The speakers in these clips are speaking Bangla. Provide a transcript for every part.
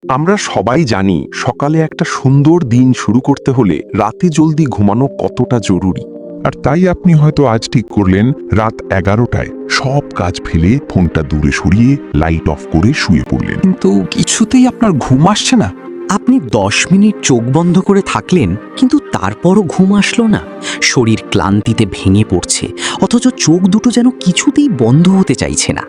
আমরা সবাই জানি সকালে একটা সুন্দর দিন শুরু করতে হলে রাতে জলদি ঘুমানো কতটা জরুরি। আর তাই আপনি হয়তো আজ ঠিক করলেন রাত 11টায় সব কাজ ফেলে ফোনটা দূরে সরিয়ে লাইট অফ করে শুয়ে পড়লেন। কিন্তু কিছুতেই আপনার ঘুম আসছে না। আপনি 10 মিনিট চোখ বন্ধ করে থাকলেন, কিন্তু তারপরও ঘুম আসলো না। শরীর ক্লান্তিতে ভেঙে পড়ছে, অথচ চোখ দুটো যেন কিছুতেই বন্ধ হতে চাইছে না।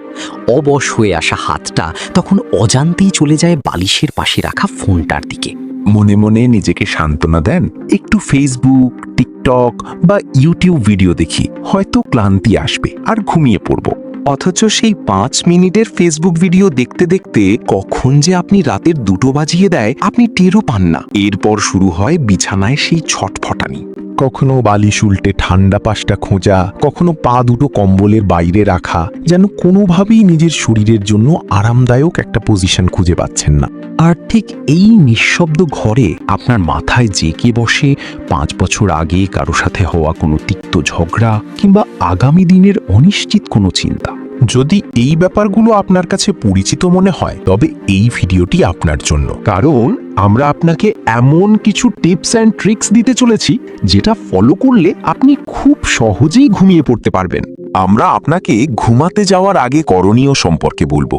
অবশ হয়ে আসা হাতটা তখন অজান্তেই চলে যায় বালিশের পাশে রাখা ফোনটার দিকে। মনে মনে নিজেকে সান্ত্বনা দেন, একটু ফেসবুক, টিকটক বা ইউটিউব ভিডিও দেখি, হয়তো ক্লান্তি আসবে আর ঘুমিয়ে পড়ব। অথচ সেই 5 মিনিটের ফেসবুক ভিডিও দেখতে দেখতে কখন যে আপনি রাতের 2টো বাজিয়ে দেয় আপনি টেরও পান না। এরপর শুরু হয় বিছানায় সেই ছটফটানি। কখনো বালিশ উল্টে ঠান্ডা পাশটা খোঁজা, কখনো পা দুটো কম্বলের বাইরে রাখা, যেন কোনোভাবেই নিজের শরীরের জন্য আরামদায়ক একটা পজিশন খুঁজে পাচ্ছেন না। আর ঠিক এই নিঃশব্দ ঘরে আপনার মাথায় জেঁকে বসে 5 বছর আগে কারো সাথে হওয়া কোনো তিক্ত ঝগড়া কিংবা আগামী দিনের অনিশ্চিত কোনো চিন্তা। যদি এই ব্যাপারগুলো আপনার কাছে পরিচিত মনে হয় তবে এই ভিডিওটি আপনার জন্য, কারণ আমরা আপনাকে এমন কিছু টিপস অ্যান্ড ট্রিক্স দিতে চলেছি যেটা ফলো করলে আপনি খুব সহজেই ঘুমিয়ে পড়তে পারবেন। আমরা আপনাকে ঘুমাতে যাওয়ার আগে করণীয় সম্পর্কে বলবো।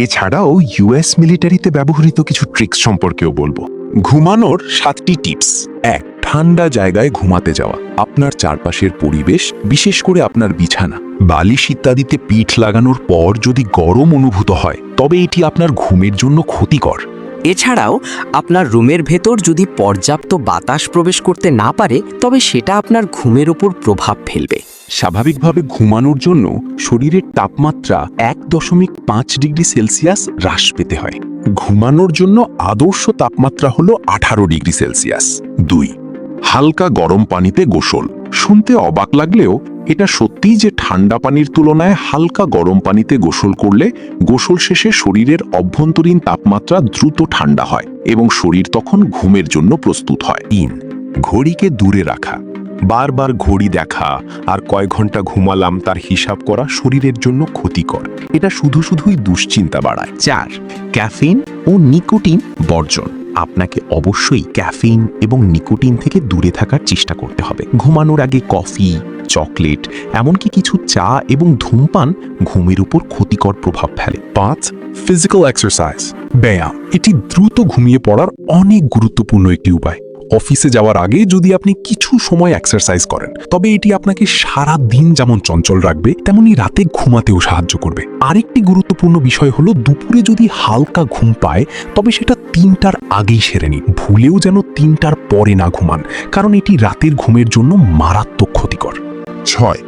এছাড়াও ইউএস মিলিটারিতে ব্যবহৃত কিছু ট্রিক্স সম্পর্কেও বলবো। ঘুমানোর 7টি টিপস। 1. ঠান্ডা জায়গায় ঘুমাতে যাওয়া। আপনার চারপাশের পরিবেশ, বিশেষ করে আপনার বিছানা, বালিশ ইত্যাদিতে পিঠ লাগানোর পর যদি গরম অনুভূত হয় তবে এটি আপনার ঘুমের জন্য ক্ষতিকর। এছাড়াও আপনার রুমের ভেতর যদি পর্যাপ্ত বাতাস প্রবেশ করতে না পারে তবে সেটা আপনার ঘুমের ওপর প্রভাব ফেলবে। স্বাভাবিকভাবে ঘুমানোর জন্য শরীরের তাপমাত্রা 1.5 ডিগ্রি সেলসিয়াস হ্রাস পেতে হয়। ঘুমানোর জন্য আদর্শ তাপমাত্রা হলো 18 ডিগ্রি সেলসিয়াস। 2. হালকা গরম পানিতে গোসল। শুনতে অবাক লাগলেও এটা সত্যিই যে ঠান্ডা পানির তুলনায় হালকা গরম পানিতে গোসল করলে গোসল শেষে শরীরের অভ্যন্তরীণ তাপমাত্রা দ্রুত ঠান্ডা হয় এবং শরীর তখন ঘুমের জন্য প্রস্তুত হয়। 3. ঘড়িকে দূরে রাখা। বারবার ঘড়ি দেখা আর কয় ঘন্টা ঘুমালাম তার হিসাব করা শরীরের জন্য ক্ষতিকর। এটা শুধুই দুশ্চিন্তা বাড়ায়। 4. ক্যাফিন ও নিকোটিন বর্জন। আপনাকে অবশ্যই ক্যাফিন এবং নিকোটিন থেকে দূরে থাকার চেষ্টা করতে হবে। ঘুমানোর আগে কফি, চকলেট, এমনকি কিছু চা এবং ধূমপান ঘুমের উপর ক্ষতিকর প্রভাব ফেলে। 5. ফিজিক্যাল এক্সারসাইজ, ব্যায়াম। এটি দ্রুত ঘুমিয়ে পড়ার অনেক গুরুত্বপূর্ণ একটি উপায়। অফিসে যাওয়ার আগে যদি আপনি কিছু সময় এক্সারসাইজ করেন তবে এটি আপনাকে সারা দিন যেমন চঞ্চল রাখবে তেমনি রাতে ঘুমাতেও সাহায্য করবে। আরেকটি গুরুত্বপূর্ণ বিষয় হলো দুপুরে যদি হালকা ঘুম পায় তবে সেটা 3টার আগেই সেরে নিন। ভুলেও যেন 3টার পরে না ঘুমান, কারণ এটি রাতের ঘুমের জন্য মারাত্মক ক্ষতিকর। 6.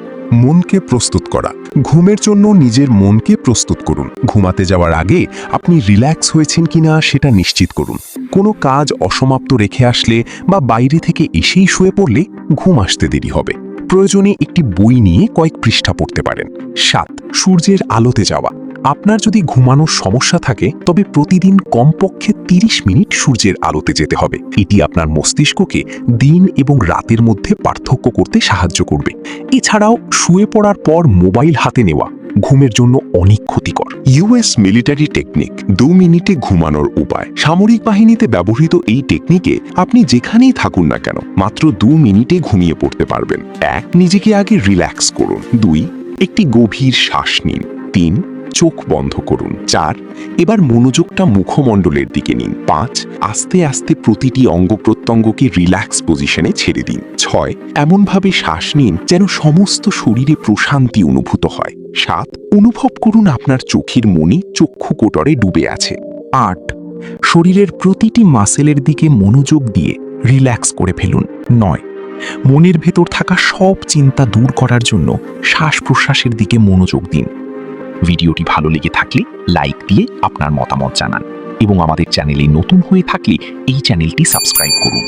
মনকে প্রস্তুত করা। ঘুমের জন্য নিজের মনকে প্রস্তুত করুন। ঘুমাতে যাওয়ার আগে আপনি রিল্যাক্স হয়েছেন কিনা সেটা নিশ্চিত করুন। কোনো কাজ অসমাপ্ত রেখে আসলে বা বাইরে থেকে এসেই শুয়ে পড়লে ঘুম আসতে দেরি হবে। প্রয়োজনে একটি বই নিয়ে কয়েক পৃষ্ঠা পড়তে পারেন। 7. সূর্যের আলোতে যাওয়া। আপনার যদি ঘুমানোর সমস্যা থাকে তবে প্রতিদিন কমপক্ষে 30 মিনিট সূর্যের আলোতে যেতে হবে। এটি আপনার মস্তিষ্ককে দিন এবং রাতের মধ্যে পার্থক্য করতে সাহায্য করবে। এছাড়াও শুয়ে পড়ার পর মোবাইল হাতে নেওয়া ঘুমের জন্য অনেক ক্ষতিকর। ইউএস মিলিটারি টেকনিক 2 মিনিটে ঘুমানোর উপায়। সামরিক বাহিনীতে ব্যবহৃত এই টেকনিকে আপনি যেখানেই থাকুন না কেন মাত্র 2 মিনিটে ঘুমিয়ে পড়তে পারবেন। 1. নিজেকে আগে রিল্যাক্স করুন। 2. একটি গভীর শ্বাস নিন। 3. চোখ বন্ধ করুন। 4. এবার মনোযোগটা মুখমণ্ডলের দিকে নিন। 5. আস্তে আস্তে প্রতিটি অঙ্গ প্রত্যঙ্গকে রিল্যাক্স পজিশনে ছেড়ে দিন। 6. এমনভাবে শ্বাস নিন যেন সমস্ত শরীরে প্রশান্তি অনুভূত হয়। 7. অনুভব করুন আপনার চোখের মণি চক্ষু কোটরে ডুবে আছে। 8. শরীরের প্রতিটি মাসেলের দিকে মনোযোগ দিয়ে রিল্যাক্স করে ফেলুন। 9. মনের ভেতর থাকা সব চিন্তা দূর করার জন্য শ্বাস প্রশ্বাসের দিকে মনোযোগ দিন। ভিডিওটি ভালো লেগে থাকলে লাইক দিয়ে আপনার মতামত জানান এবং আমাদের চ্যানেলে নতুন হয়ে থাকলে এই চ্যানেলটি সাবস্ক্রাইব করুন।